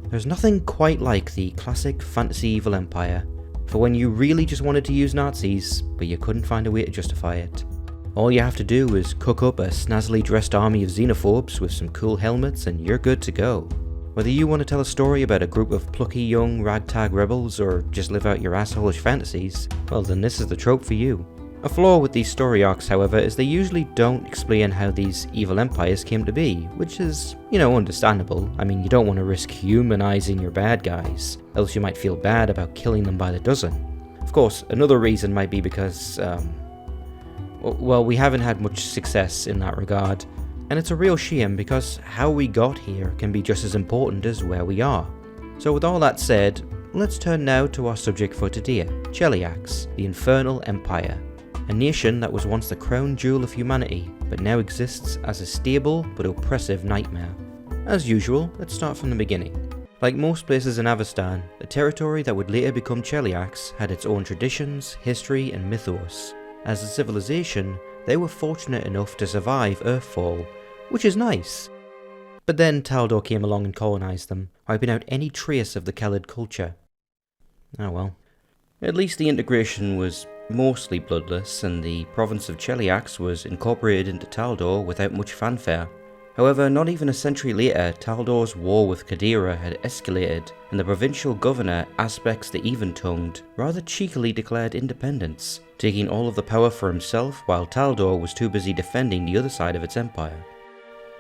There's nothing quite like the classic fantasy evil empire for when you really just wanted to use Nazis, but you couldn't find a way to justify it. All you have to do is cook up a snazzily dressed army of xenophobes with some cool helmets and you're good to go. Whether you want to tell a story about a group of plucky young ragtag rebels or just live out your assholish fantasies, well then this is the trope for you. A flaw with these story arcs, however, is they usually don't explain how these evil empires came to be, which is, understandable. I mean, you don't want to risk humanizing your bad guys, else you might feel bad about killing them by the dozen. Of course, another reason might be because, we haven't had much success in that regard, and it's a real shame because how we got here can be just as important as where we are. So with all that said, let's turn now to our subject for today, Cheliax, the Infernal Empire. A nation that was once the crown jewel of humanity, but now exists as a stable but oppressive nightmare. As usual, let's start from the beginning. Like most places in Avestan, the territory that would later become Cheliax had its own traditions, history and mythos. As a civilization, they were fortunate enough to survive Earthfall, which is nice. But then Taldor came along and colonised them, wiping out any trace of the Khalid culture. Oh well. At least the integration was mostly bloodless, and the province of Cheliax was incorporated into Taldor without much fanfare. However, not even a century later, Taldor's war with Qadira had escalated, and the provincial governor, Aspects the Even-Tongued, rather cheekily declared independence, taking all of the power for himself while Taldor was too busy defending the other side of its empire.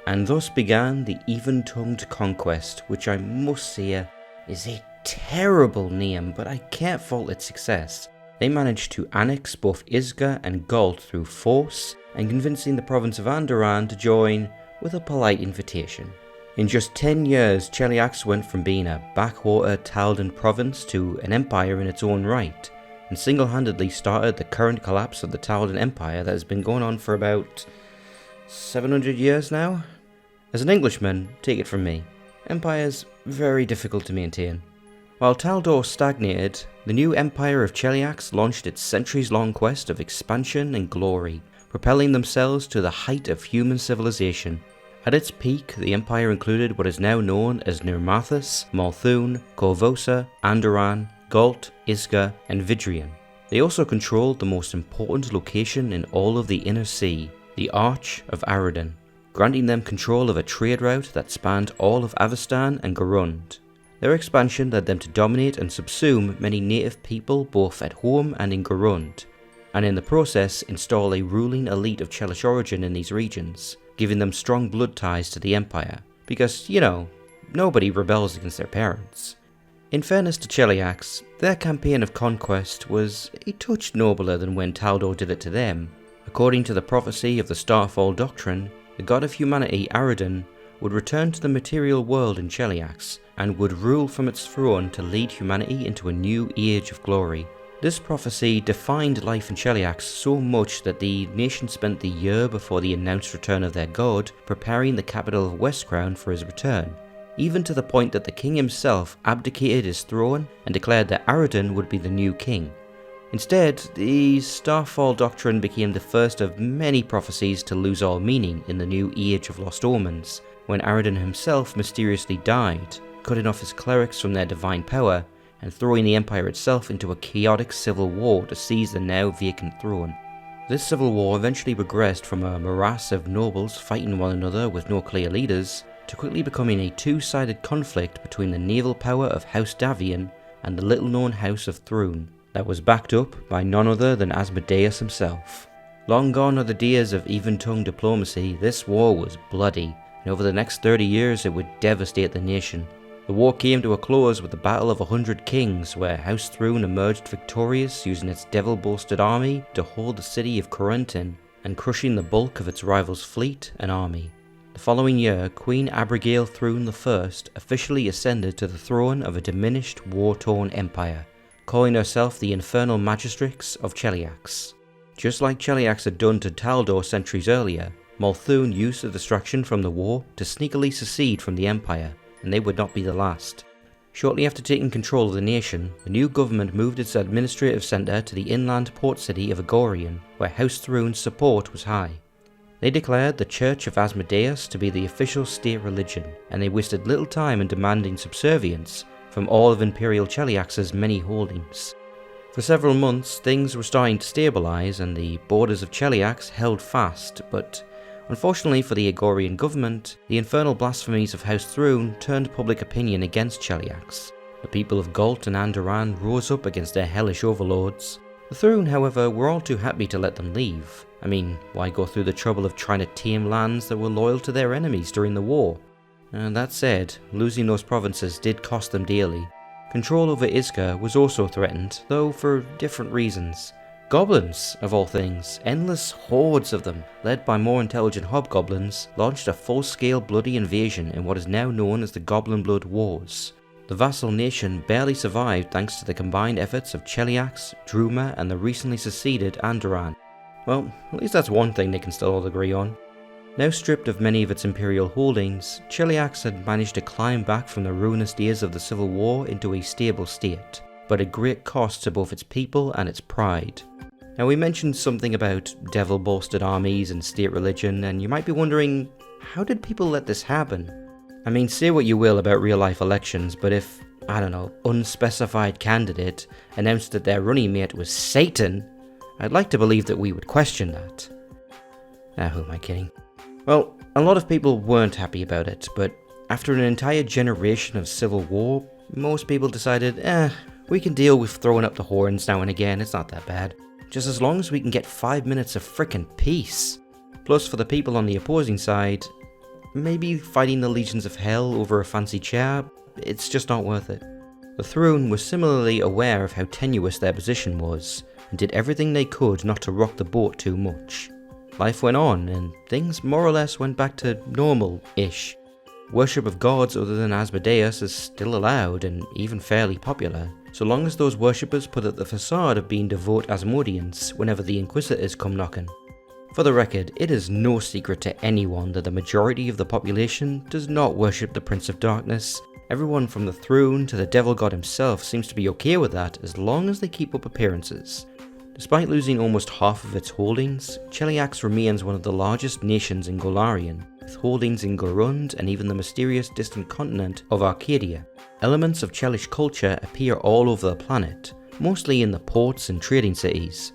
And thus began the Even-Tongued Conquest, which I must say is a terrible name, but I can't fault its success. They managed to annex both Isga and Galt through force, and convincing the province of Andoran to join with a polite invitation. In just 10 years, Cheliax went from being a backwater Taldan province to an empire in its own right, and single-handedly started the current collapse of the Taldan Empire that has been going on for about 700 years now? As an Englishman, take it from me, empire's very difficult to maintain. While Taldor stagnated, the new empire of Cheliax launched its centuries-long quest of expansion and glory, propelling themselves to the height of human civilization. At its peak, the empire included what is now known as Nirmathas, Malthun, Korvosa, Andoran, Galt, Isga, and Vidrian. They also controlled the most important location in all of the Inner Sea, the Arch of Aroden, granting them control of a trade route that spanned all of Avestan and Garund. Their expansion led them to dominate and subsume many native people both at home and in Garund, and in the process install a ruling elite of Chelish origin in these regions, giving them strong blood ties to the empire, because, nobody rebels against their parents. In fairness to Cheliax, their campaign of conquest was a touch nobler than when Taldor did it to them. According to the prophecy of the Starfall Doctrine, the god of humanity Aroden would return to the material world in Cheliax, and would rule from its throne to lead humanity into a new age of glory. This prophecy defined life in Cheliax so much that the nation spent the year before the announced return of their god preparing the capital of Westcrown for his return, even to the point that the king himself abdicated his throne and declared that Aroden would be the new king. Instead, the Starfall Doctrine became the first of many prophecies to lose all meaning in the new Age of Lost Omens, when Aroden himself mysteriously died, cutting off his clerics from their divine power and throwing the empire itself into a chaotic civil war to seize the now vacant throne. This civil war eventually progressed from a morass of nobles fighting one another with no clear leaders to quickly becoming a two-sided conflict between the naval power of House Davian and the little-known House of Thrun that was backed up by none other than Asmodeus himself. Long gone are the days of even-tongued diplomacy. This war was bloody, and over the next 30 years it would devastate the nation. The war came to a close with the Battle of 100 Kings, where House Thrun emerged victorious using its devil-bolstered army to hold the city of Corentin and crushing the bulk of its rival's fleet and army. The following year, Queen Abigail Thrun I officially ascended to the throne of a diminished, war-torn empire, calling herself the Infernal Magistrix of Cheliax. Just like Cheliax had done to Taldor centuries earlier, Malthun used the distraction from the war to sneakily secede from the empire, and they would not be the last. Shortly after taking control of the nation, the new government moved its administrative centre to the inland port city of Agorian, where House Thrun's support was high. They declared the Church of Asmodeus to be the official state religion, and they wasted little time in demanding subservience from all of Imperial Cheliax's many holdings. For several months, things were starting to stabilise and the borders of Cheliax held fast, but unfortunately for the Agorian government, the infernal blasphemies of House Thrune turned public opinion against Cheliax. The people of Galt and Andoran rose up against their hellish overlords. The Thrune, however, were all too happy to let them leave. I mean, why go through the trouble of trying to tame lands that were loyal to their enemies during the war? And that said, losing those provinces did cost them dearly. Control over Iska was also threatened, though for different reasons. Goblins, of all things, endless hordes of them, led by more intelligent hobgoblins, launched a full-scale bloody invasion in what is now known as the Goblin Blood Wars. The vassal nation barely survived thanks to the combined efforts of Cheliax, Druma, and the recently seceded Andoran. Well, at least that's one thing they can still all agree on. Now stripped of many of its imperial holdings, Cheliax had managed to climb back from the ruinous days of the Civil War into a stable state, but at great cost to both its people and its pride. Now we mentioned something about devil-bolstered armies and state religion, and you might be wondering, how did people let this happen? I mean, say what you will about real-life elections, but if, I don't know, unspecified candidate announced that their running mate was Satan, I'd like to believe that we would question that. Who am I kidding? Well, a lot of people weren't happy about it, but after an entire generation of civil war, most people decided, we can deal with throwing up the horns now and again, it's not that bad. Just as long as we can get 5 minutes of frickin' peace. Plus, for the people on the opposing side, maybe fighting the legions of hell over a fancy chair, it's just not worth it. The Thrune was similarly aware of how tenuous their position was, and did everything they could not to rock the boat too much. Life went on, and things more or less went back to normal-ish. Worship of gods other than Asmodeus is still allowed, and even fairly popular, so long as those worshippers put up the facade of being devout Asmodeans whenever the Inquisitors come knocking. For the record, it is no secret to anyone that the majority of the population does not worship the Prince of Darkness. Everyone from the Thrune to the Devil God himself seems to be okay with that as long as they keep up appearances. Despite losing almost half of its holdings, Cheliax remains one of the largest nations in Golarion, with holdings in Gorund and even the mysterious distant continent of Arcadia. Elements of Chelish culture appear all over the planet, mostly in the ports and trading cities.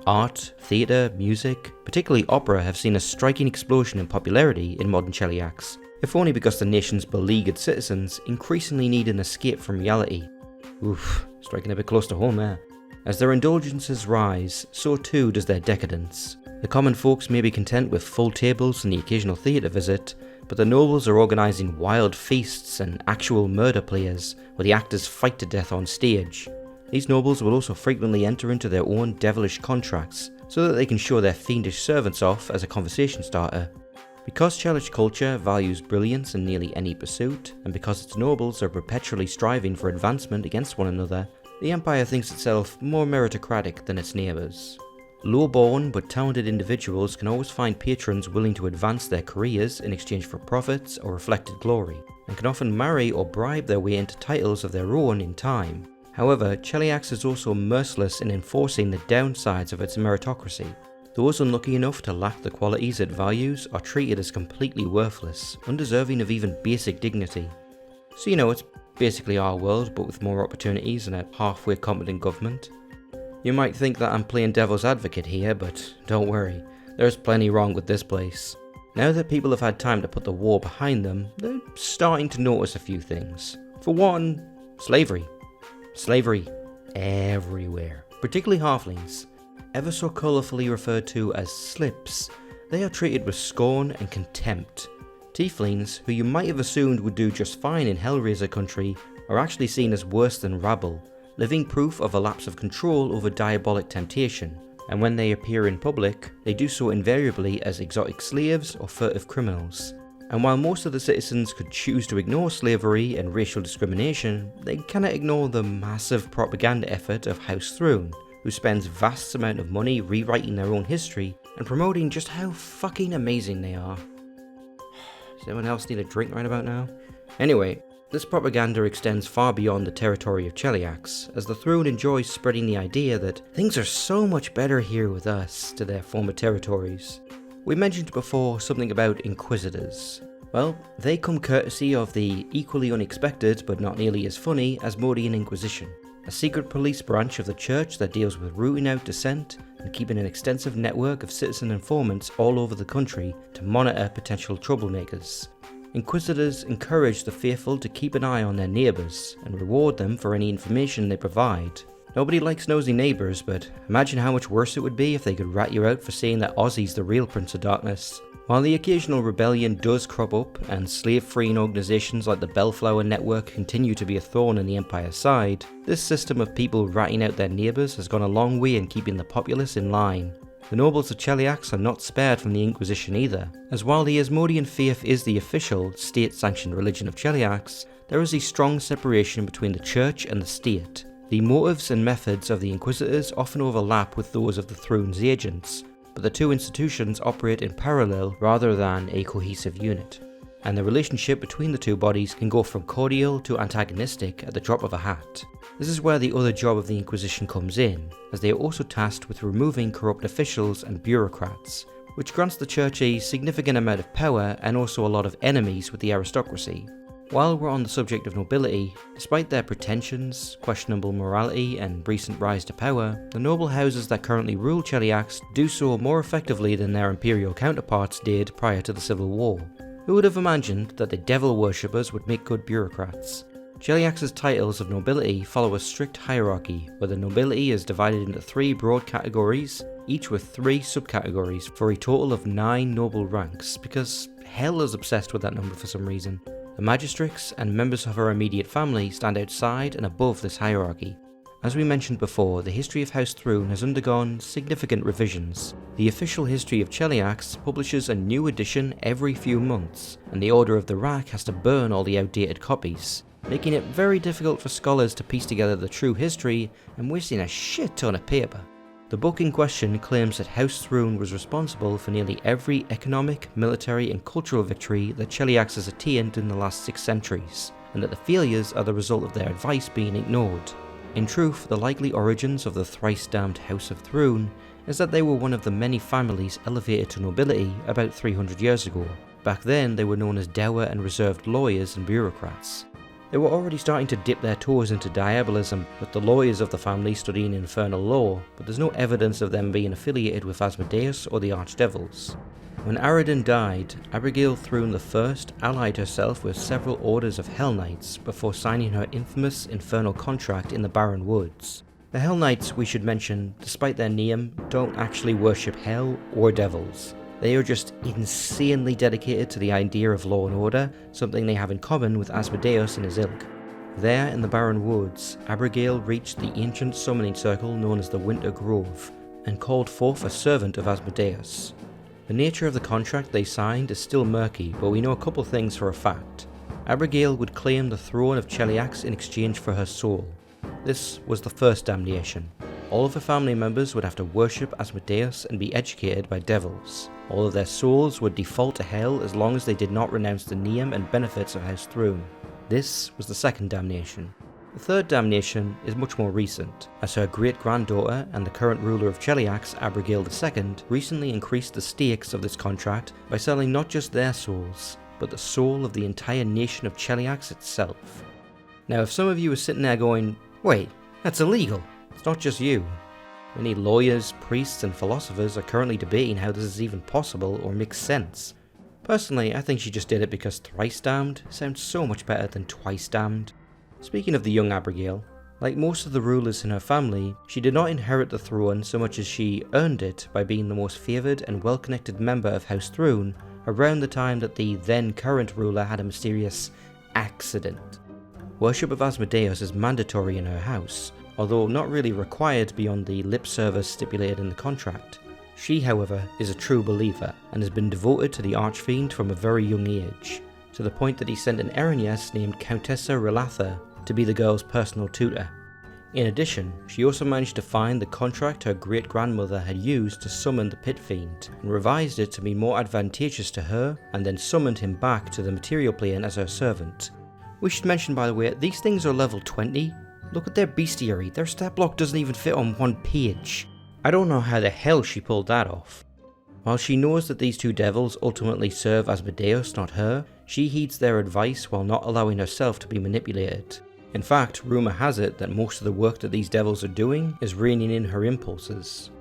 Art, theatre, music, particularly opera, have seen a striking explosion in popularity in modern Cheliax, if only because the nation's beleaguered citizens increasingly need an escape from reality. Oof, striking a bit close to home there. As their indulgences rise, so too does their decadence. The common folks may be content with full tables and the occasional theatre visit, but the nobles are organising wild feasts and actual murder players where the actors fight to death on stage. These nobles will also frequently enter into their own devilish contracts so that they can show their fiendish servants off as a conversation starter. Because Chelish culture values brilliance in nearly any pursuit, and because its nobles are perpetually striving for advancement against one another, the Empire thinks itself more meritocratic than its neighbours. Low-born but talented individuals can always find patrons willing to advance their careers in exchange for profits or reflected glory, and can often marry or bribe their way into titles of their own in time. However, Cheliax is also merciless in enforcing the downsides of its meritocracy. Those unlucky enough to lack the qualities it values are treated as completely worthless, undeserving of even basic dignity. So it's basically our world, but with more opportunities and a halfway competent government. You might think that I'm playing devil's advocate here, but don't worry, there's plenty wrong with this place. Now that people have had time to put the war behind them, they're starting to notice a few things. For one, slavery. Slavery everywhere, particularly halflings. Ever so colourfully referred to as slips, they are treated with scorn and contempt. Tieflings, who you might have assumed would do just fine in Hellraiser country, are actually seen as worse than rabble, living proof of a lapse of control over diabolic temptation, and when they appear in public, they do so invariably as exotic slaves or furtive criminals. And while most of the citizens could choose to ignore slavery and racial discrimination, they cannot ignore the massive propaganda effort of House Thrune, who spends vast amount of money rewriting their own history and promoting just how fucking amazing they are. Does anyone else need a drink right about now? Anyway, this propaganda extends far beyond the territory of Cheliax, as the Thrune enjoys spreading the idea that things are so much better here with us to their former territories. We mentioned before something about inquisitors. Well, they come courtesy of the equally unexpected but not nearly as funny Asmodean Inquisition, a secret police branch of the church that deals with rooting out dissent and keeping an extensive network of citizen informants all over the country to monitor potential troublemakers. Inquisitors encourage the faithful to keep an eye on their neighbours and reward them for any information they provide. Nobody likes nosy neighbours, but imagine how much worse it would be if they could rat you out for saying that Ozzy's the real Prince of Darkness. While the occasional rebellion does crop up and slave-freeing organisations like the Bellflower Network continue to be a thorn in the Empire's side, this system of people ratting out their neighbours has gone a long way in keeping the populace in line. The nobles of Cheliax are not spared from the Inquisition either, as while the Asmodean faith is the official, state-sanctioned religion of Cheliax, there is a strong separation between the church and the state. The motives and methods of the Inquisitors often overlap with those of the Throne's agents, but the two institutions operate in parallel rather than a cohesive unit, and the relationship between the two bodies can go from cordial to antagonistic at the drop of a hat. This is where the other job of the Inquisition comes in, as they are also tasked with removing corrupt officials and bureaucrats, which grants the church a significant amount of power and also a lot of enemies with the aristocracy. While we're on the subject of nobility, despite their pretensions, questionable morality and recent rise to power, the noble houses that currently rule Cheliax do so more effectively than their imperial counterparts did prior to the Civil War. Who would have imagined that the devil worshippers would make good bureaucrats? Cheliax's titles of nobility follow a strict hierarchy, where the nobility is divided into 3 broad categories, each with 3 subcategories for a total of 9 noble ranks, because hell is obsessed with that number for some reason. The magistrates and members of her immediate family stand outside and above this hierarchy. As we mentioned before, the history of House Thrune has undergone significant revisions. The official history of Cheliax publishes a new edition every few months, and the Order of the Rack has to burn all the outdated copies, making it very difficult for scholars to piece together the true history and wasting a shit ton of paper. The book in question claims that House Thrune was responsible for nearly every economic, military and cultural victory that Cheliax has attained in the last 6 centuries, and that the failures are the result of their advice being ignored. In truth, the likely origins of the thrice-damned House of Thrune is that they were one of the many families elevated to nobility about 300 years ago. Back then, they were known as dour and reserved lawyers and bureaucrats. They were already starting to dip their toes into diabolism, with the lawyers of the family studying infernal law, but there's no evidence of them being affiliated with Asmodeus or the Archdevils. When Aradin died, Abigail Thrune I allied herself with several orders of Hell Knights before signing her infamous infernal contract in the Barren Woods. The Hell Knights, we should mention, despite their name, don't actually worship hell or devils. They are just insanely dedicated to the idea of law and order, something they have in common with Asmodeus and his ilk. There, in the Barren Woods, Abigail reached the ancient summoning circle known as the Winter Grove, and called forth a servant of Asmodeus. The nature of the contract they signed is still murky, but we know a couple things for a fact. Abigail would claim the throne of Cheliax in exchange for her soul. This was the first damnation. All of her family members would have to worship Asmodeus and be educated by devils. All of their souls would default to hell as long as they did not renounce the name and benefits of House Thrune. This was the second damnation. The third damnation is much more recent, as her great-granddaughter and the current ruler of Cheliax, Abigail II, recently increased the stakes of this contract by selling not just their souls, but the soul of the entire nation of Cheliax itself. Now, if some of you are sitting there going, wait, that's illegal, it's not just you. Many lawyers, priests and philosophers are currently debating how this is even possible or makes sense. Personally, I think she just did it because thrice damned sounds so much better than twice damned. Speaking of the young Abigail, like most of the rulers in her family, she did not inherit the throne so much as she earned it by being the most favoured and well-connected member of House Thrune around the time that the then current ruler had a mysterious accident. Worship of Asmodeus is mandatory in her house, although not really required beyond the lip service stipulated in the contract. She, however, is a true believer and has been devoted to the Archfiend from a very young age, to the point that he sent an Erinyes named Countessa Relatha to be the girl's personal tutor. In addition, she also managed to find the contract her great-grandmother had used to summon the Pit Fiend, and revised it to be more advantageous to her, and then summoned him back to the material plane as her servant. We should mention, by the way, these things are level 20. Look at their bestiary, their stat block doesn't even fit on one page. I don't know how the hell she pulled that off. While she knows that these two devils ultimately serve Asmodeus, not her, she heeds their advice while not allowing herself to be manipulated. In fact, rumour has it that most of the work that these devils are doing is reining in her impulses.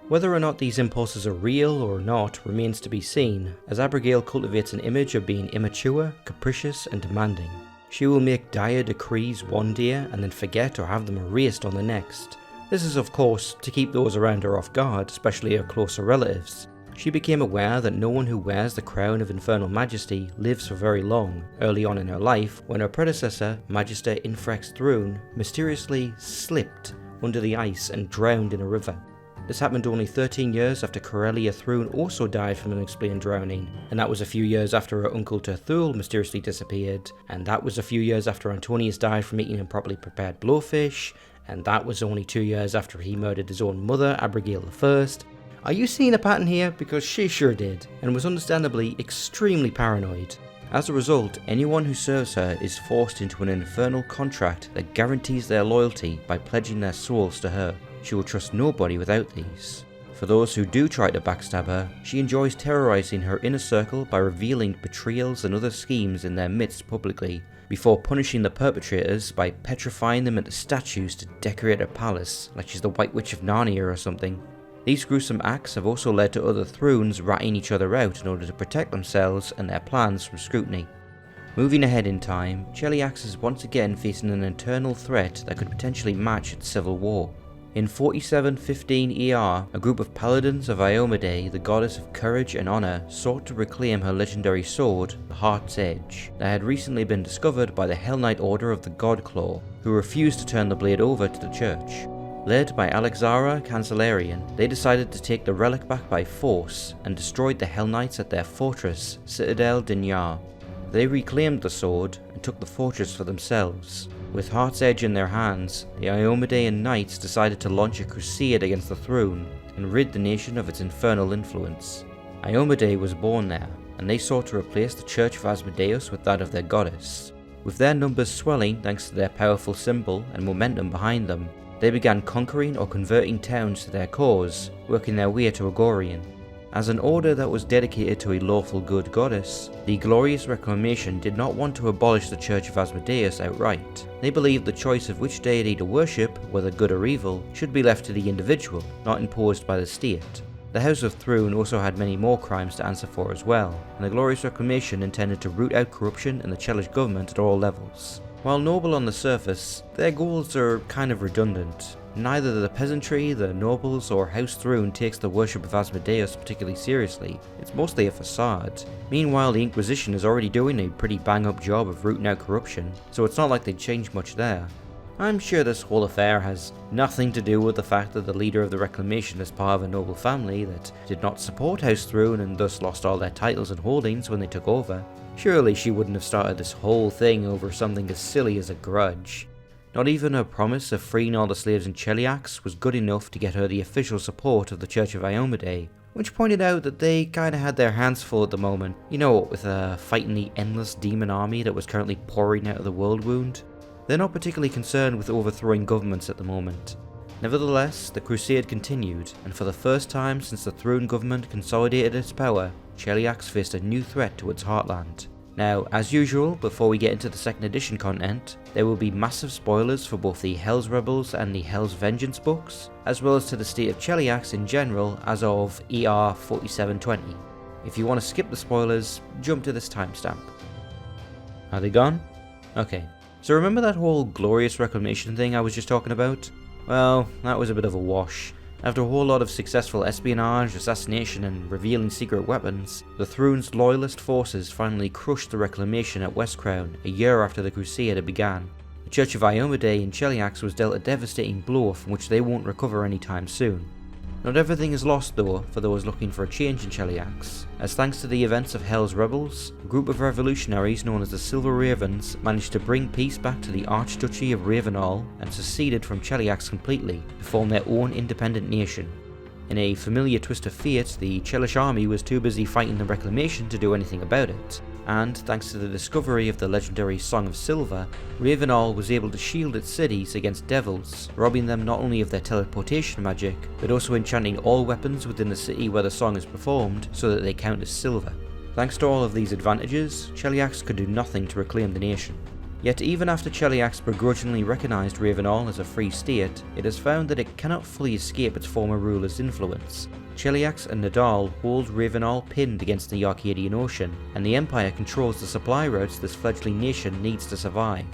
Whether or not these impulses are real or not remains to be seen, as Abigail cultivates an image of being immature, capricious and demanding. She will make dire decrees one day and then forget or have them erased on the next. This is of course to keep those around her off guard, especially her closer relatives. She became aware that no one who wears the crown of infernal majesty lives for very long, early on in her life, when her predecessor, Magister Infrex Thrune, mysteriously slipped under the ice and drowned in a river. This happened only 13 years after Corellia Thrune also died from an unexplained drowning, and that was a few years after her uncle Terthul mysteriously disappeared, and that was a few years after Antonius died from eating improperly prepared blowfish, and that was only 2 years after he murdered his own mother, Abigail I. Are you seeing a pattern here? Because she sure did, and was understandably extremely paranoid. As a result, anyone who serves her is forced into an infernal contract that guarantees their loyalty by pledging their souls to her. She will trust nobody without these. For those who do try to backstab her, she enjoys terrorizing her inner circle by revealing betrayals and other schemes in their midst publicly, before punishing the perpetrators by petrifying them into statues to decorate her palace, like she's the White Witch of Narnia or something. These gruesome acts have also led to other Thrunes ratting each other out in order to protect themselves and their plans from scrutiny. Moving ahead in time, Cheliax is once again facing an internal threat that could potentially match its civil war. In 4715 ER, a group of paladins of Iomedae, the goddess of courage and honour, sought to reclaim her legendary sword, the Heart's Edge, that had recently been discovered by the Hell Knight Order of the Godclaw, who refused to turn the blade over to the church. Led by Alexara Cancellarian, they decided to take the relic back by force and destroyed the Hell Knights at their fortress, Citadel Dinyar. They reclaimed the sword and took the fortress for themselves. With Heart's Edge in their hands, the Iomedaean Knights decided to launch a crusade against the Thrune and rid the nation of its infernal influence. Iomedae was born there, and they sought to replace the Church of Asmodeus with that of their goddess. With their numbers swelling thanks to their powerful symbol and momentum behind them, they began conquering or converting towns to their cause, working their way to Agorian. As an order that was dedicated to a lawful good goddess, the Glorious Reclamation did not want to abolish the Church of Asmodeus outright. They believed the choice of which deity to worship, whether good or evil, should be left to the individual, not imposed by the state. The House of Thrune also had many more crimes to answer for as well, and the Glorious Reclamation intended to root out corruption in the Chelish government at all levels. While noble on the surface, their goals are kind of redundant. Neither the peasantry, the nobles, or House Thrune takes the worship of Asmodeus particularly seriously. It's mostly a facade. Meanwhile, the Inquisition is already doing a pretty bang-up job of rooting out corruption, so it's not like they'd change much there. I'm sure this whole affair has nothing to do with the fact that the leader of the Reclamation is part of a noble family that did not support House Thrune and thus lost all their titles and holdings when they took over. Surely she wouldn't have started this whole thing over something as silly as a grudge. Not even her promise of freeing all the slaves in Cheliax was good enough to get her the official support of the Church of Iomedae, which pointed out that they kinda had their hands full at the moment, with fighting the endless demon army that was currently pouring out of the World Wound. They're not particularly concerned with overthrowing governments at the moment. Nevertheless, the crusade continued, and for the first time since the Thrune government consolidated its power, Cheliax faced a new threat to its heartland. Now, as usual, before we get into the second edition content, there will be massive spoilers for both the Hell's Rebels and the Hell's Vengeance books, as well as to the state of Cheliax in general as of ER 4720. If you want to skip the spoilers, jump to this timestamp. Are they gone? Okay. So remember that whole Glorious Reclamation thing I was just talking about? Well, that was a bit of a wash. After a whole lot of successful espionage, assassination and revealing secret weapons, the Thrune's loyalist forces finally crushed the Reclamation at Westcrown a year after the crusade had began. The Church of Iomedae in Cheliax was dealt a devastating blow from which they won't recover anytime soon. Not everything is lost though for those looking for a change in Cheliax, as thanks to the events of Hell's Rebels, a group of revolutionaries known as the Silver Ravens managed to bring peace back to the Archduchy of Ravenhall and seceded from Cheliax completely to form their own independent nation. In a familiar twist of fate, the Chelish army was too busy fighting the Reclamation to do anything about it. and thanks to the discovery of the legendary Song of Silver, Ravenall was able to shield its cities against devils, robbing them not only of their teleportation magic, but also enchanting all weapons within the city where the song is performed so that they count as silver. Thanks to all of these advantages, Cheliax could do nothing to reclaim the nation. Yet even after Cheliax begrudgingly recognised Ravenall as a free state, it has found that it cannot fully escape its former ruler's influence. Cheliax and Nadaal hold Ravenall pinned against the Arcadian Ocean, and the Empire controls the supply routes this fledgling nation needs to survive.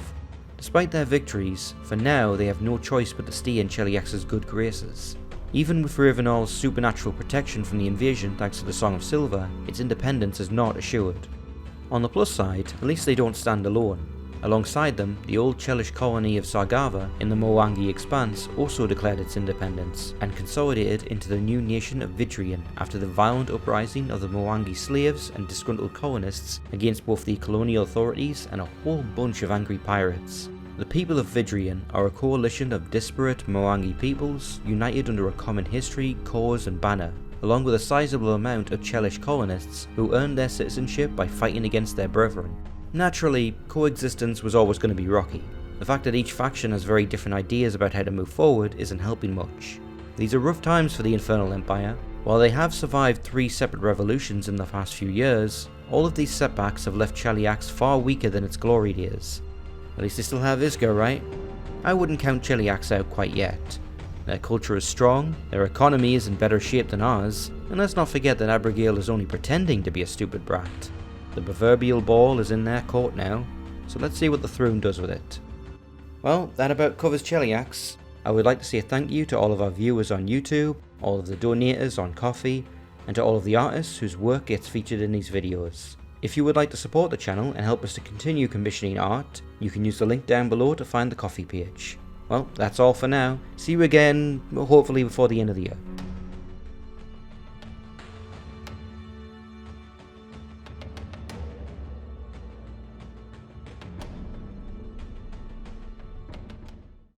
Despite their victories, for now they have no choice but to stay in Cheliax's good graces. Even with Ravenall's supernatural protection from the invasion thanks to the Song of Silver, its independence is not assured. On the plus side, at least they don't stand alone. Alongside them, the old Chelish colony of Sargava in the Moangi Expanse also declared its independence and consolidated into the new nation of Vidrian after the violent uprising of the Moangi slaves and disgruntled colonists against both the colonial authorities and a whole bunch of angry pirates. The people of Vidrian are a coalition of disparate Moangi peoples united under a common history, cause and banner, along with a sizable amount of Chelish colonists who earned their citizenship by fighting against their brethren. Naturally, coexistence was always going to be rocky. The fact that each faction has very different ideas about how to move forward isn't helping much. These are rough times for the Infernal Empire. While they have survived 3 separate revolutions in the past few years, all of these setbacks have left Cheliax far weaker than its glory days. At least they still have Isger, right? I wouldn't count Cheliax out quite yet. Their culture is strong, their economy is in better shape than ours, and let's not forget that Abrogail is only pretending to be a stupid brat. The proverbial ball is in their court now, so let's see what the throne does with it. Well, that about covers Cheliax. I would like to say a thank you to all of our viewers on YouTube, all of the donators on Ko-fi, and to all of the artists whose work gets featured in these videos. If you would like to support the channel and help us to continue commissioning art, you can use the link down below to find the Ko-fi page. Well, that's all for now. See you again, hopefully before the end of the year.